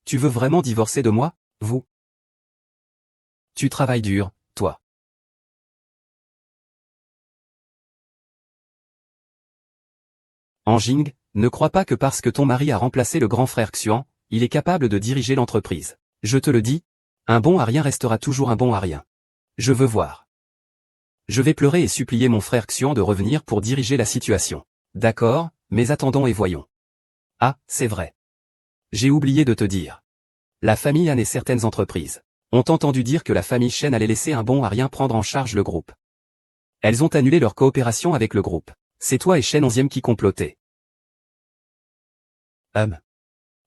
Tu veux vraiment divorcer de moi, vous? Tu travailles dur, toi. Anjing, ne crois pas que parce que ton mari a remplacé le grand frère Xuan, il est capable de diriger l'entreprise. Je te le dis, un bon à rien restera toujours un bon à rien. Je veux voir. Je vais pleurer et supplier mon frère Xuan de revenir pour diriger la situation. D'accord, mais attendons et voyons. Ah, c'est vrai. J'ai oublié de te dire. La famille Anne et certaines entreprises ont entendu dire que la famille Chen allait laisser un bon à rien prendre en charge le groupe. Elles ont annulé leur coopération avec le groupe. C'est toi et Chen 11e qui complotez.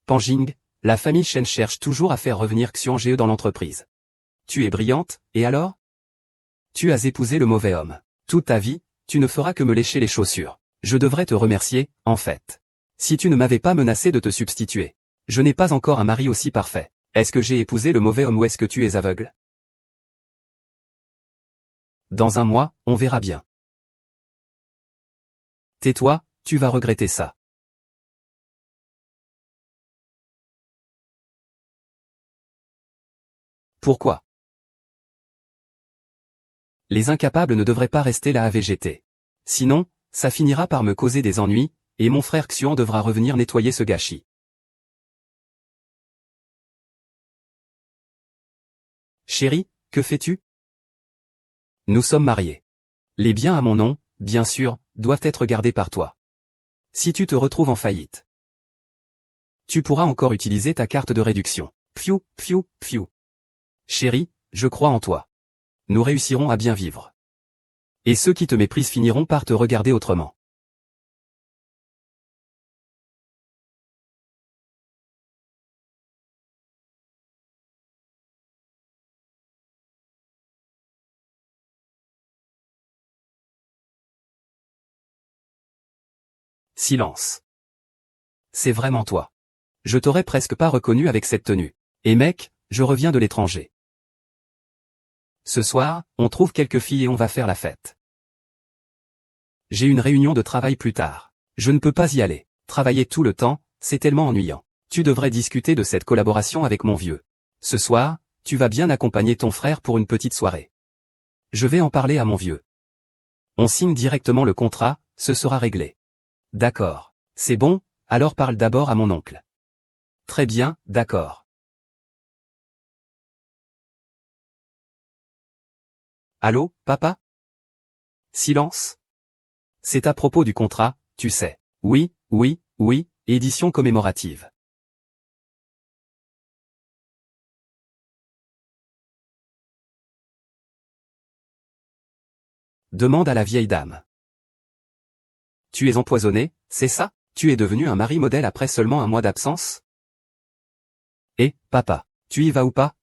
Panjing, la famille Chen cherche toujours à faire revenir Xian Ge dans l'entreprise. Tu es brillante, et alors? Tu as épousé le mauvais homme. Toute ta vie, tu ne feras que me lécher les chaussures. Je devrais te remercier, en fait. Si tu ne m'avais pas menacé de te substituer. Je n'ai pas encore un mari aussi parfait. Est-ce que j'ai épousé le mauvais homme ou est-ce que tu es aveugle? Dans un mois, on verra bien. Tais-toi, tu vas regretter ça. Pourquoi? Les incapables ne devraient pas rester là à végéter. Sinon, ça finira par me causer des ennuis, et mon frère Xuan devra revenir nettoyer ce gâchis. Chérie, que fais-tu? Nous sommes mariés. Les biens à mon nom, bien sûr, doivent être gardés par toi. Si tu te retrouves en faillite, tu pourras encore utiliser ta carte de réduction. Pfiou, pfiou, pfiou. Chérie, je crois en toi. Nous réussirons à bien vivre. Et ceux qui te méprisent finiront par te regarder autrement. Silence. C'est vraiment toi. Je t'aurais presque pas reconnu avec cette tenue. Et mec, je reviens de l'étranger. Ce soir, on trouve quelques filles et on va faire la fête. J'ai une réunion de travail plus tard. Je ne peux pas y aller. Travailler tout le temps, c'est tellement ennuyant. Tu devrais discuter de cette collaboration avec mon vieux. Ce soir, tu vas bien accompagner ton frère pour une petite soirée. Je vais en parler à mon vieux. On signe directement le contrat, ce sera réglé. D'accord. C'est bon, alors parle d'abord à mon oncle. Très bien, d'accord. Allô, papa? Silence? C'est à propos du contrat, tu sais. Oui, oui, oui, édition commémorative. Demande à la vieille dame. Tu es empoisonné, c'est ça? Tu es devenu un mari modèle après seulement un mois d'absence? Eh, papa, tu y vas ou pas?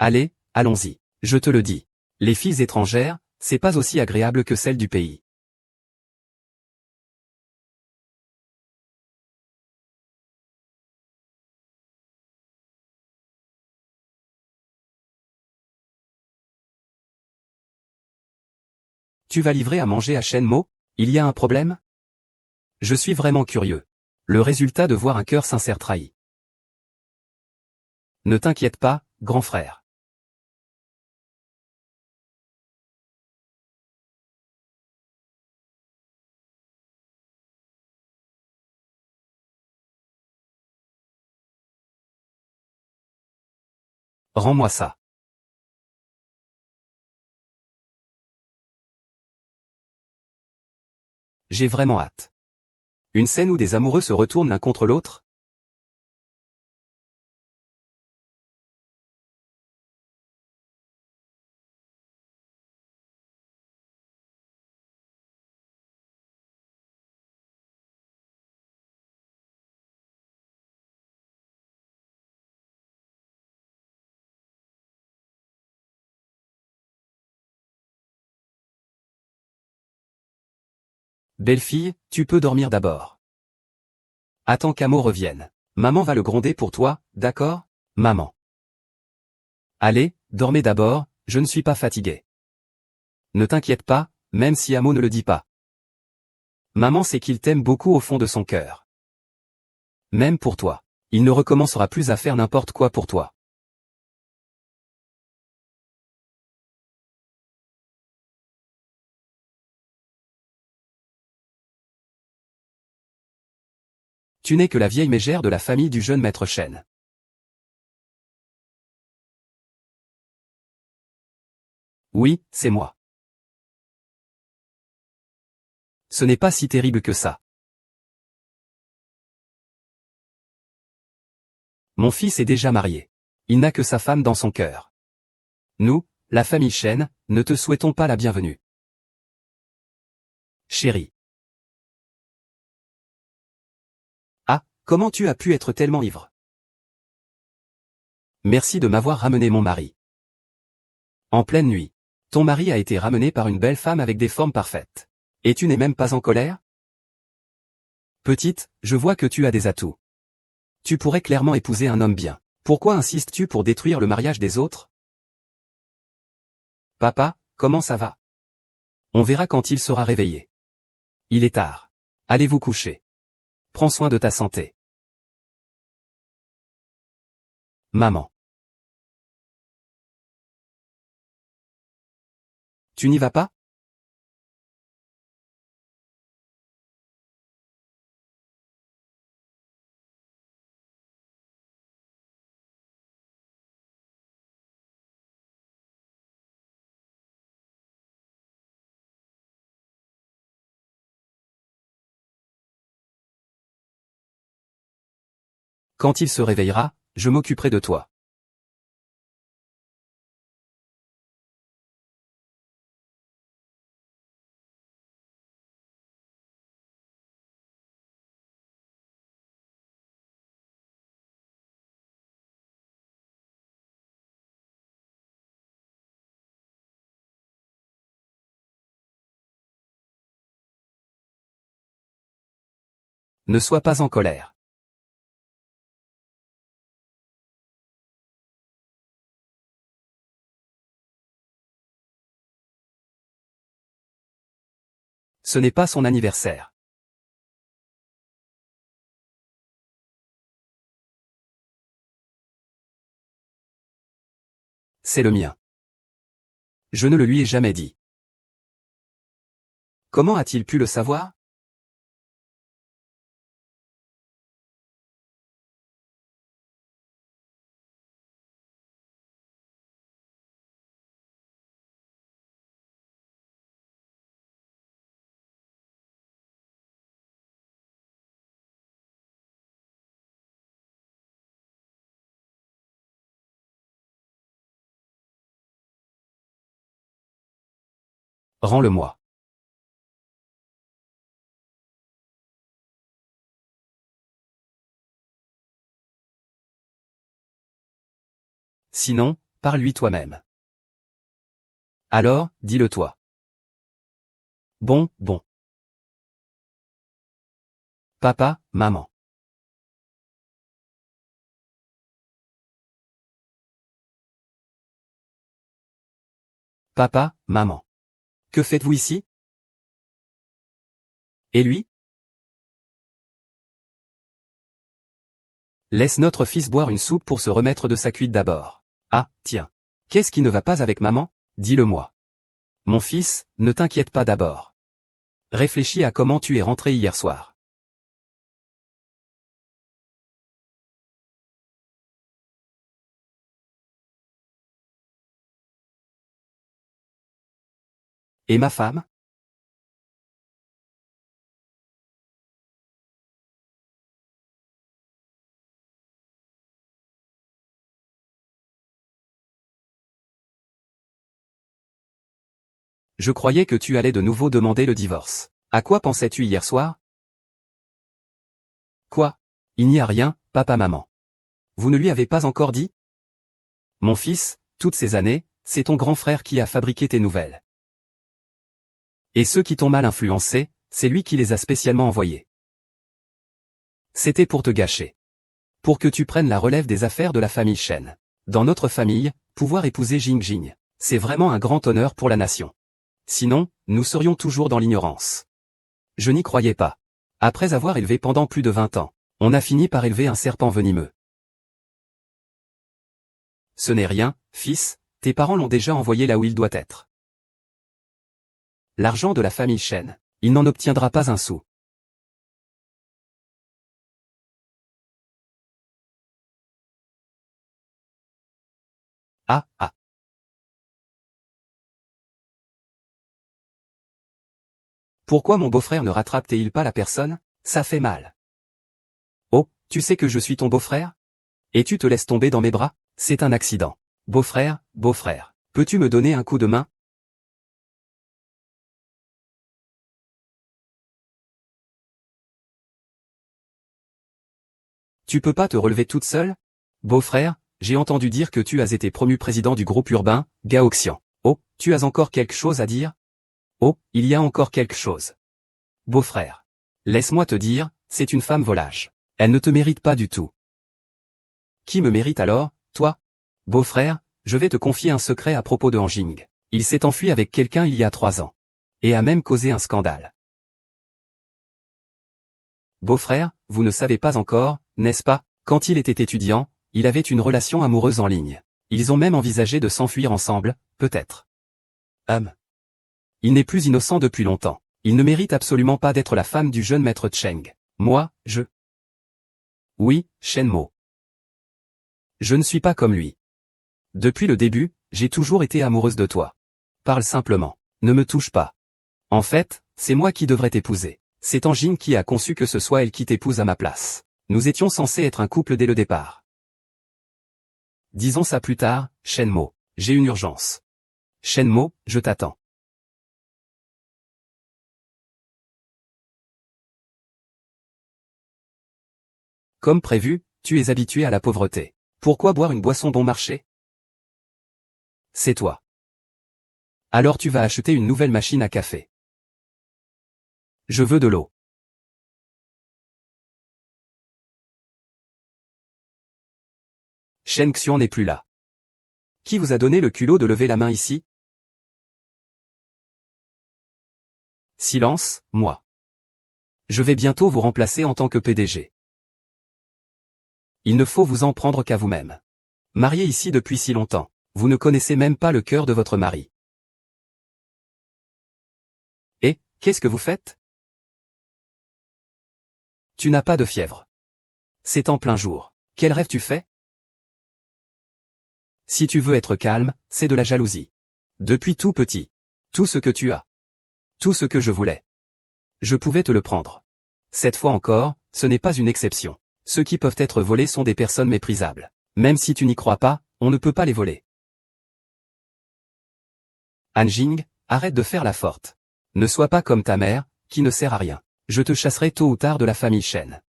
Allez, allons-y. Je te le dis. Les filles étrangères, c'est pas aussi agréable que celles du pays. Tu vas livrer à manger à Shenmue? Il y a un problème? Je suis vraiment curieux. Le résultat de voir un cœur sincère trahi. Ne t'inquiète pas, grand frère. Rends-moi ça. J'ai vraiment hâte. Une scène où des amoureux se retournent l'un contre l'autre? Belle-fille, tu peux dormir d'abord. Attends qu'Amo revienne. Maman va le gronder pour toi, d'accord? Maman. Allez, dormez d'abord, je ne suis pas fatigué. Ne t'inquiète pas, même si Amo ne le dit pas. Maman sait qu'il t'aime beaucoup au fond de son cœur. Même pour toi. Il ne recommencera plus à faire n'importe quoi pour toi. Tu n'es que la vieille mégère de la famille du jeune maître Shen. Oui, c'est moi. Ce n'est pas si terrible que ça. Mon fils est déjà marié. Il n'a que sa femme dans son cœur. Nous, la famille Shen, ne te souhaitons pas la bienvenue. Chérie. Ah, Comment tu as pu être tellement ivre? Merci de m'avoir ramené mon mari. En pleine nuit. Ton mari a été ramené par une belle femme avec des formes parfaites. Et tu n'es même pas en colère? Petite, je vois que tu as des atouts. Tu pourrais clairement épouser un homme bien. Pourquoi insistes-tu pour détruire le mariage des autres? Papa, comment ça va? On verra quand il sera réveillé. Il est tard. Allez vous coucher. Prends soin de ta santé. Maman. Tu n'y vas pas? Quand il se réveillera, je m'occuperai de toi. Ne sois pas en colère. Ce n'est pas son anniversaire. C'est le mien. Je ne le lui ai jamais dit. Comment a-t-il pu le savoir? Rends-le-moi. Sinon, parle-lui toi-même. Alors, dis-le toi. Bon, bon. Papa, maman. Papa, maman. Que faites-vous ici? Et lui? Laisse notre fils boire une soupe pour se remettre de sa cuite d'abord. Ah, tiens. Qu'est-ce qui ne va pas avec maman? Dis-le-moi. Mon fils, ne t'inquiète pas d'abord. Réfléchis à comment tu es rentré hier soir. Et ma femme? Je croyais que tu allais de nouveau demander le divorce. À quoi pensais-tu hier soir? Quoi? Il n'y a rien, papa-maman. Vous ne lui avez pas encore dit? Mon fils, toutes ces années, c'est ton grand frère qui a fabriqué tes nouvelles. Et ceux qui t'ont mal influencé, c'est lui qui les a spécialement envoyés. C'était pour te gâcher. Pour que tu prennes la relève des affaires de la famille Shen. Dans notre famille, pouvoir épouser Jing Jing, c'est vraiment un grand honneur pour la nation. Sinon, nous serions toujours dans l'ignorance. Je n'y croyais pas. Après avoir élevé pendant plus de 20 ans, on a fini par élever un serpent venimeux. Ce n'est rien, fils, tes parents l'ont déjà envoyé là où il doit être. L'argent de la famille Shen, il n'en obtiendra pas un sou. Ah, ah. Pourquoi mon beau-frère ne rattrape-t-il pas la personne? Ça fait mal. Oh, tu sais que je suis ton beau-frère? Et tu te laisses tomber dans mes bras? C'est un accident. Beau-frère, peux-tu me donner un coup de main? Tu peux pas te relever toute seule? Beau-frère, j'ai entendu dire que tu as été promu président du groupe urbain, Gaoxian. Oh, tu as encore quelque chose à dire? Oh, il y a encore quelque chose. Beau-frère. Laisse-moi te dire, c'est une femme volage. Elle ne te mérite pas du tout. Qui me mérite alors, toi? Beau-frère, je vais te confier un secret à propos de Anjing. Il s'est enfui avec quelqu'un il y a 3 ans. Et a même causé un scandale. Beau-frère, vous ne savez pas encore, n'est-ce pas? Quand il était étudiant, il avait une relation amoureuse en ligne. Ils ont même envisagé de s'enfuir ensemble, peut-être. Il n'est plus innocent depuis longtemps. Il ne mérite absolument pas d'être la femme du jeune maître Cheng. Moi, Oui, Shenmo. Je ne suis pas comme lui. Depuis le début, j'ai toujours été amoureuse de toi. Parle simplement. Ne me touche pas. En fait, c'est moi qui devrais t'épouser. C'est Anjing qui a conçu que ce soit elle qui t'épouse à ma place. Nous étions censés être un couple dès le départ. Disons ça plus tard, Shenmo. J'ai une urgence. Shenmo, je t'attends. Comme prévu, tu es habitué à la pauvreté. Pourquoi boire une boisson bon marché? C'est toi. Alors tu vas acheter une nouvelle machine à café. Je veux de l'eau. Shen Xian n'est plus là. Qui vous a donné le culot de lever la main ici? Silence, moi. Je vais bientôt vous remplacer en tant que PDG. Il ne faut vous en prendre qu'à vous-même. Marié ici depuis si longtemps, vous ne connaissez même pas le cœur de votre mari. Et, qu'est-ce que vous faites? Tu n'as pas de fièvre. C'est en plein jour. Quel rêve tu fais? Si tu veux être calme, c'est de la jalousie. Depuis tout petit. Tout ce que tu as. Tout ce que je voulais. Je pouvais te le prendre. Cette fois encore, ce n'est pas une exception. Ceux qui peuvent être volés sont des personnes méprisables. Même si tu n'y crois pas, on ne peut pas les voler. Anjing, arrête de faire la forte. Ne sois pas comme ta mère, qui ne sert à rien. Je te chasserai tôt ou tard de la famille Shen.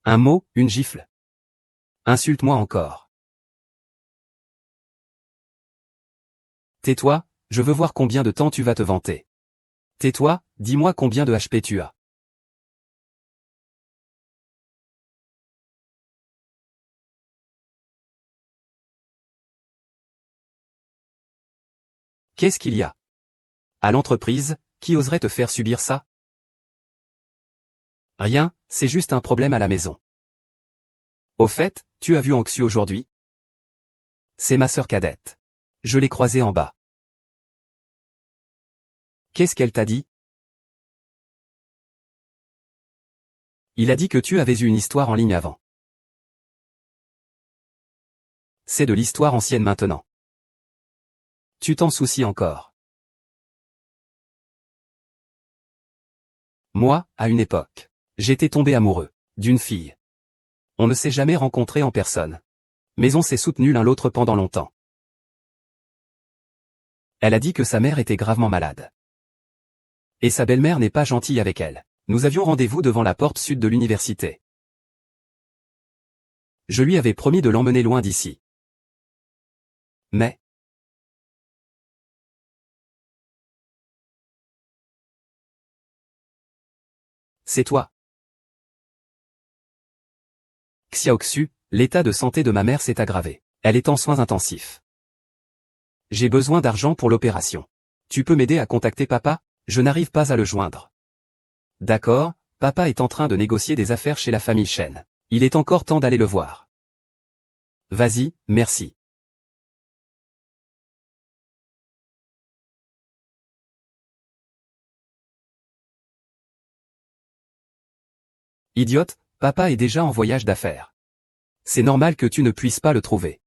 Un mot, une gifle. Insulte-moi encore. Tais-toi, je veux voir combien de temps tu vas te vanter. Tais-toi, dis-moi combien de HP tu as. Qu'est-ce qu'il y a? À l'entreprise, qui oserait te faire subir ça? Rien, c'est juste un problème à la maison. Au fait, tu as vu Anxu aujourd'hui? C'est ma sœur cadette. Je l'ai croisée en bas. Qu'est-ce qu'elle t'a dit? Il a dit que tu avais eu une histoire en ligne avant. C'est de l'histoire ancienne maintenant. Tu t'en soucies encore. Moi, à une époque, j'étais tombé amoureux d'une fille. On ne s'est jamais rencontré en personne. Mais on s'est soutenu l'un l'autre pendant longtemps. Elle a dit que sa mère était gravement malade. Et sa belle-mère n'est pas gentille avec elle. Nous avions rendez-vous devant la porte sud de l'université. Je lui avais promis de l'emmener loin d'ici. Mais... c'est toi. Xiaoxu, l'état de santé de ma mère s'est aggravé. Elle est en soins intensifs. J'ai besoin d'argent pour l'opération. Tu peux m'aider à contacter papa? Je n'arrive pas à le joindre. D'accord, papa est en train de négocier des affaires chez la famille Shen. Il est encore temps d'aller le voir. Vas-y, merci. Idiote, papa est déjà en voyage d'affaires. C'est normal que tu ne puisses pas le trouver.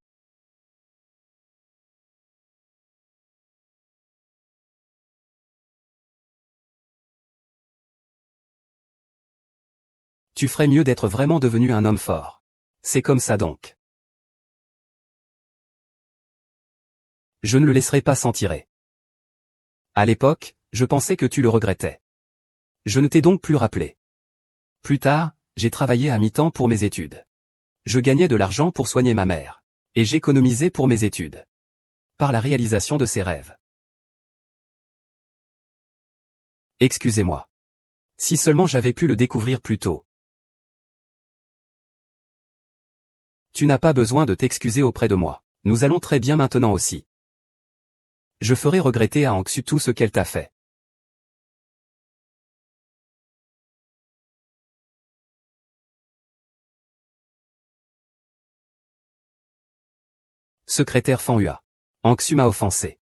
Tu ferais mieux d'être vraiment devenu un homme fort. C'est comme ça donc. Je ne le laisserai pas s'en tirer. À l'époque, je pensais que tu le regrettais. Je ne t'ai donc plus rappelé. Plus tard, j'ai travaillé à mi-temps pour mes études. Je gagnais de l'argent pour soigner ma mère. Et j'économisais pour mes études. Par la réalisation de ses rêves. Excusez-moi. Si seulement j'avais pu le découvrir plus tôt. Tu n'as pas besoin de t'excuser auprès de moi. Nous allons très bien maintenant aussi. Je ferai regretter à Anksu tout ce qu'elle t'a fait. Secrétaire Fanhua. Anksu m'a offensé.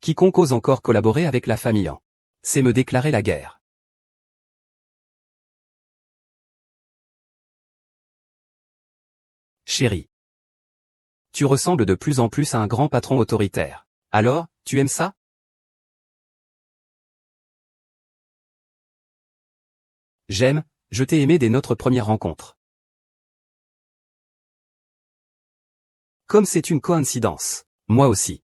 Quiconque ose encore collaborer avec la famille An, c'est me déclarer la guerre. Chérie. Tu ressembles de plus en plus à un grand patron autoritaire. Alors, tu aimes ça? J'aime, je t'ai aimé dès notre première rencontre. Comme c'est une coïncidence. Moi aussi.